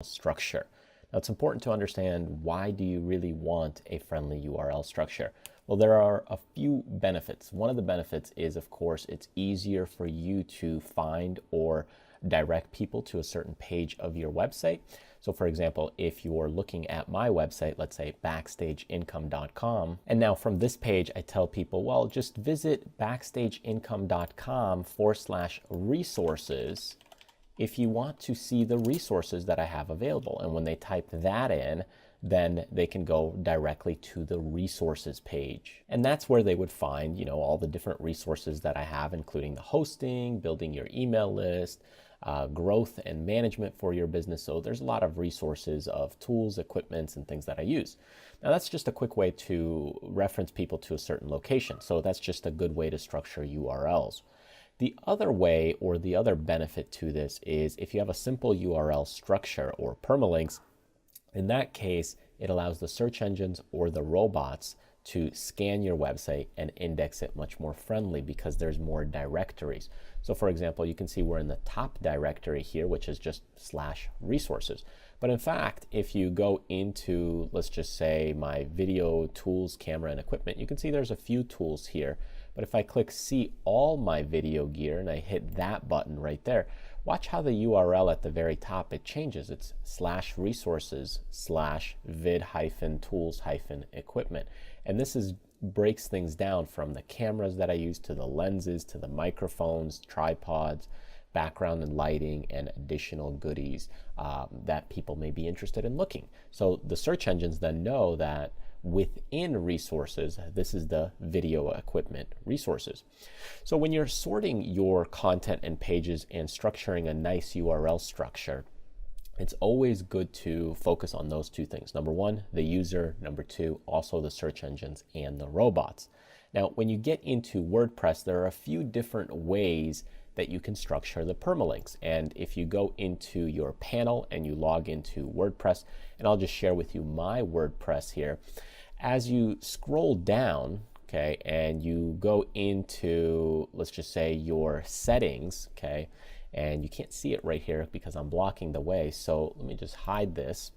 structure. Now, it's important to understand, why do you really want a friendly URL structure? Well, there are a few benefits. One of the benefits is, of course, it's easier for you to find or direct people to a certain page of your website. So for example, if you're looking at my website, let's say backstageincome.com, and now from this page I tell people, well, just visit backstageincome.com/resources if you want to see the resources that I have available. And when they type that in, then they can go directly to the resources page. And that's where they would find, all the different resources that I have, including the hosting, building your email list, growth and management for your business. So there's a lot of resources of tools, equipments, and things that I use. Now that's just a quick way to reference people to a certain location. So that's just a good way to structure URLs. The other way, or the other benefit to this, is if you have a simple URL structure or permalinks. In that case, it allows the search engines or the robots to scan your website and index it much more friendly, because there's more directories. So for example, you can see we're in the top directory here, which is just /resources. But in fact, if you go into, let's just say, my video tools, camera, and equipment, you can see there's a few tools here. But if I click see all my video gear and I hit that button right there, watch how the URL at the very top, it changes. It's /resources/vid-tools-equipment. And this breaks things down from the cameras that I use to the lenses to the microphones, tripods, background and lighting, and additional goodies that people may be interested in looking. So the search engines then know that within resources, this is the video equipment resources. So when you're sorting your content and pages and structuring a nice URL structure, it's always good to focus on those two things. Number one, the user. Number two, also the search engines and the robots. Now, when you get into WordPress, there are a few different ways that you can structure the permalinks. And if you go into your panel and you log into WordPress, and I'll just share with you my WordPress here, as you scroll down, okay, and you go into, let's just say, your settings, okay, and you can't see it right here because I'm blocking the way, so let me just hide this.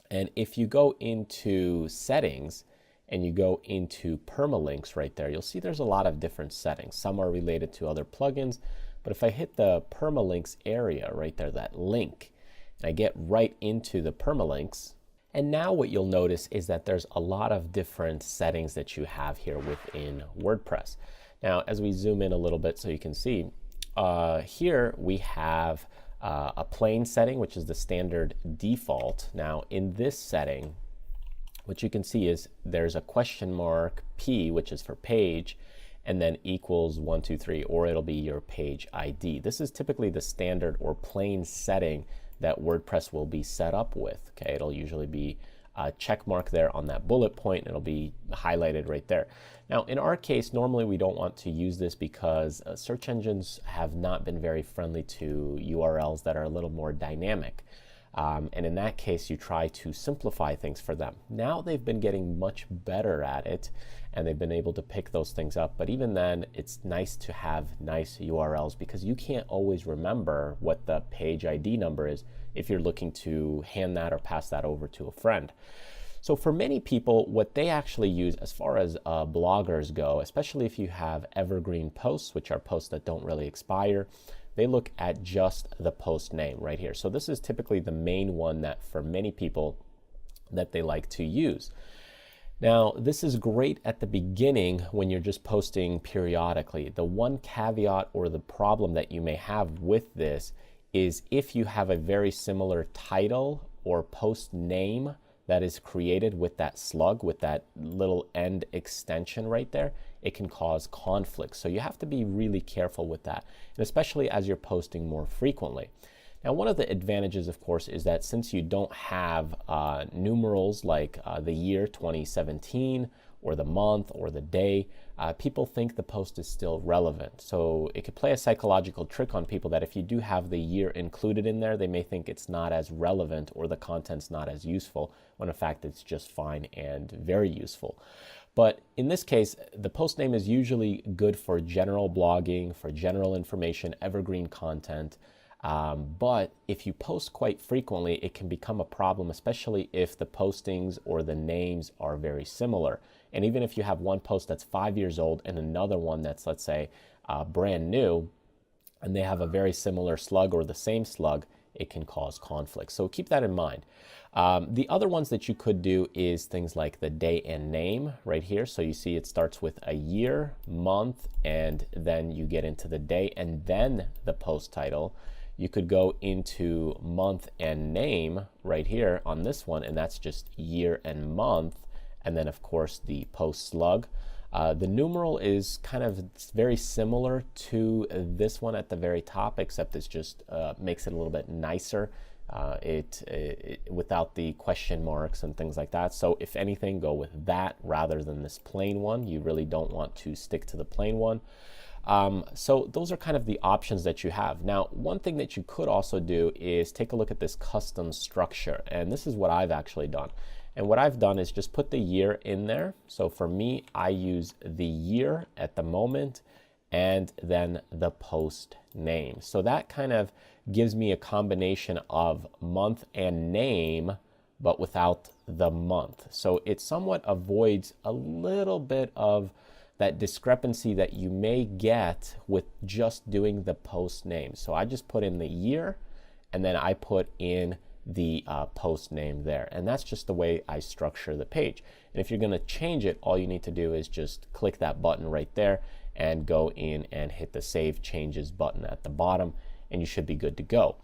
And if you go into settings and you go into permalinks right there, you'll see there's a lot of different settings. Some are related to other plugins, but if I hit the permalinks area right there, that link, and I get right into the permalinks, and now what you'll notice is that there's a lot of different settings that you have here within WordPress. Now, as we zoom in a little bit so you can see, here we have a plain setting, which is the standard default. Now, in this setting, what you can see is there's a question mark P, which is for page, and then equals 123, or it'll be your page ID. This is typically the standard or plain setting that WordPress will be set up with. Okay, it'll usually be a check mark there on that bullet point, and it'll be highlighted right there. Now, in our case, normally we don't want to use this because search engines have not been very friendly to URLs that are a little more dynamic. And in that case, you try to simplify things for them. Now they've been getting much better at it, and they've been able to pick those things up. But even then, it's nice to have nice URLs, because you can't always remember what the page ID number is if you're looking to hand that or pass that over to a friend. So for many people, what they actually use as far as bloggers go, especially if you have evergreen posts, which are posts that don't really expire, they look at just the post name right here. So this is typically the main one that for many people that they like to use. Now, this is great at the beginning when you're just posting periodically. The one caveat or the problem that you may have with this is if you have a very similar title or post name that is created with that slug, with that little end extension right there, it can cause conflict. So you have to be really careful with that, and especially as you're posting more frequently. Now, one of the advantages, of course, is that since you don't have numerals like the year 2017 or the month or the day, people think the post is still relevant. So it could play a psychological trick on people that if you do have the year included in there, they may think it's not as relevant or the content's not as useful, when in fact it's just fine and very useful. But in this case, the post name is usually good for general blogging, for general information, evergreen content. But if you post quite frequently, it can become a problem, especially if the postings or the names are very similar. And even if you have one post that's 5 years old and another one that's, let's say, brand new, and they have a very similar slug or the same slug, it can cause conflict. So keep that in mind. The other ones that you could do is things like the day and name right here. So you see it starts with a year, month, and then you get into the day and then the post title. You could go into month and name right here on this one, and that's just year and month. And then of course the post slug. The numeral is kind of very similar to this one at the very top, except it's just makes it a little bit nicer without the question marks and things like that. So if anything, go with that rather than this plain one. You really don't want to stick to the plain one. So those are kind of the options that you have. Now, one thing that you could also do is take a look at this custom structure. And this is what I've actually done. And what I've done is just put the year in there. So for me, I use the year at the moment and then the post name. So that kind of gives me a combination of month and name, but without the month. So it somewhat avoids a little bit of that discrepancy that you may get with just doing the post name. So I just put in the year and then I put in the post name there. And that's just the way I structure the page. And if you're going to change it, all you need to do is just click that button right there and go in and hit the Save Changes button at the bottom, and you should be good to go.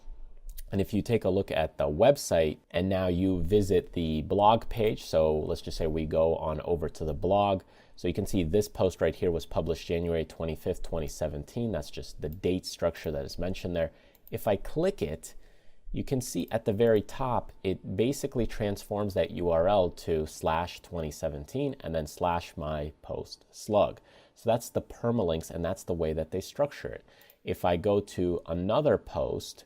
And if you take a look at the website and now you visit the blog page, so let's just say we go on over to the blog. So you can see this post right here was published January 25th, 2017. That's just the date structure that is mentioned there. If I click it, you can see at the very top, it basically transforms that URL to /2017 and then /my post slug. So that's the permalinks, and that's the way that they structure it. If I go to another post,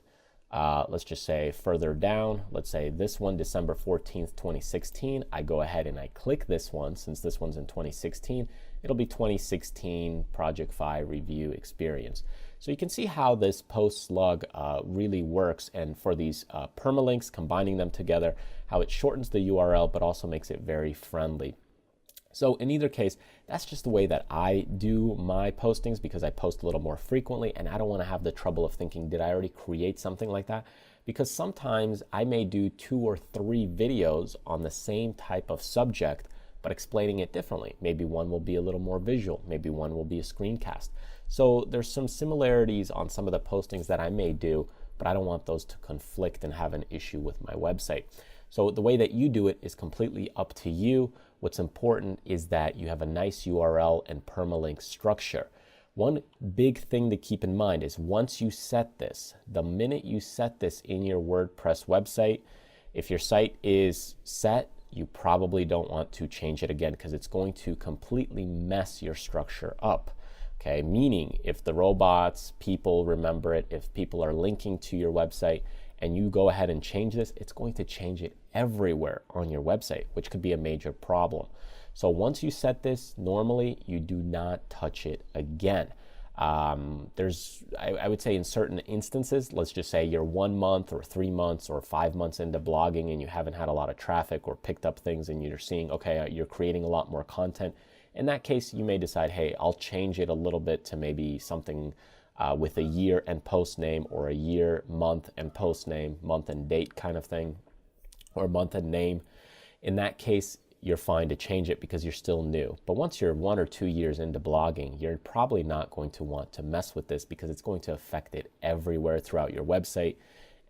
let's just say further down, let's say this one, December 14th, 2016, I go ahead and I click this one. Since this one's in 2016, it'll be 2016 Project Fi Review Experience. So you can see how this post slug really works, and for these permalinks, combining them together, how it shortens the URL but also makes it very friendly. So in either case, that's just the way that I do my postings, because I post a little more frequently and I don't want to have the trouble of thinking, did I already create something like that? Because sometimes I may do 2 or 3 videos on the same type of subject, but explaining it differently. Maybe one will be a little more visual, maybe one will be a screencast. So there's some similarities on some of the postings that I may do, but I don't want those to conflict and have an issue with my website. So the way that you do it is completely up to you. What's important is that you have a nice URL and permalink structure. One big thing to keep in mind is once you set this, the minute you set this in your WordPress website, if your site is set, you probably don't want to change it again, because it's going to completely mess your structure up. Okay, meaning if the robots, people remember it, if people are linking to your website and you go ahead and change this, it's going to change it everywhere on your website, which could be a major problem. So once you set this, normally you do not touch it again. I would say in certain instances, let's just say you're 1 month or 3 months or 5 months into blogging and you haven't had a lot of traffic or picked up things, and you're seeing, okay, you're creating a lot more content. In that case, you may decide, hey, I'll change it a little bit to maybe something with a year and post name, or a year, month and post name, month and date kind of thing, or month and name. In that case, you're fine to change it because you're still new. But once you're 1 or 2 years into blogging, you're probably not going to want to mess with this, because it's going to affect it everywhere throughout your website,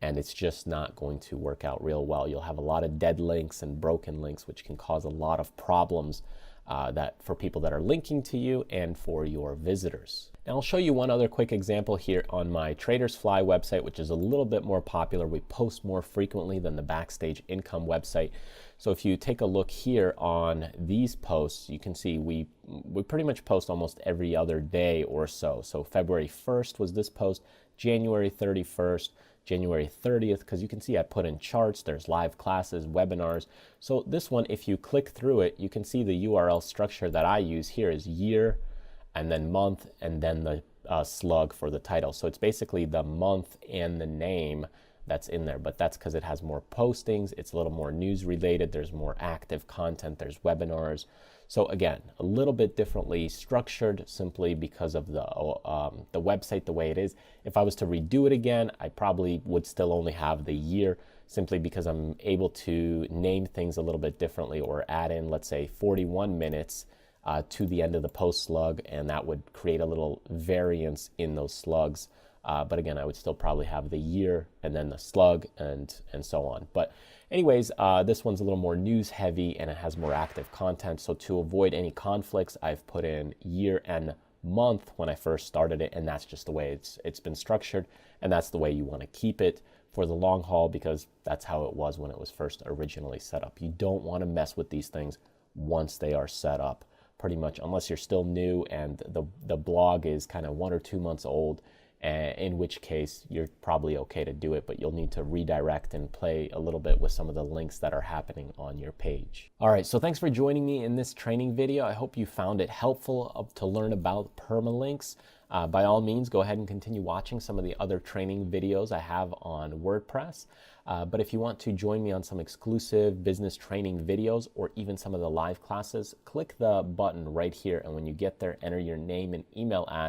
and it's just not going to work out real well. You'll have a lot of dead links and broken links, which can cause a lot of problems that for people that are linking to you and for your visitors. Now I'll show you one other quick example here on my Traders Fly website, which is a little bit more popular. We post more frequently than the Backstage Income website. So if you take a look here on these posts, you can see we pretty much post almost every other day or so. So February 1st was this post, January 31st, January 30th, because you can see I put in charts, there's live classes, webinars. So this one, if you click through it, you can see the URL structure that I use here is year and then month and then the slug for the title. So it's basically the month and the name that's in there, but that's because it has more postings, it's a little more news related, there's more active content, there's webinars. So again, a little bit differently structured simply because of the website the way it is. If I was to redo it again, I probably would still only have the year, simply because I'm able to name things a little bit differently, or add in, let's say, 41 minutes to the end of the post slug, and that would create a little variance in those slugs. But again, I would still probably have the year and then the slug and so on. But anyways, this one's a little more news heavy and it has more active content. So to avoid any conflicts, I've put in year and month when I first started it, and that's just the way it's been structured, and that's the way you want to keep it for the long haul, because that's how it was when it was first originally set up. You don't want to mess with these things once they are set up, pretty much, unless you're still new and the blog is kind of 1 or 2 months old, in which case you're probably okay to do it, but you'll need to redirect and play a little bit with some of the links that are happening on your page. All right, so thanks for joining me in this training video. I hope you found it helpful to learn about permalinks. By all means, go ahead and continue watching some of the other training videos I have on WordPress. But if you want to join me on some exclusive business training videos, or even some of the live classes, click the button right here, and when you get there, enter your name and email address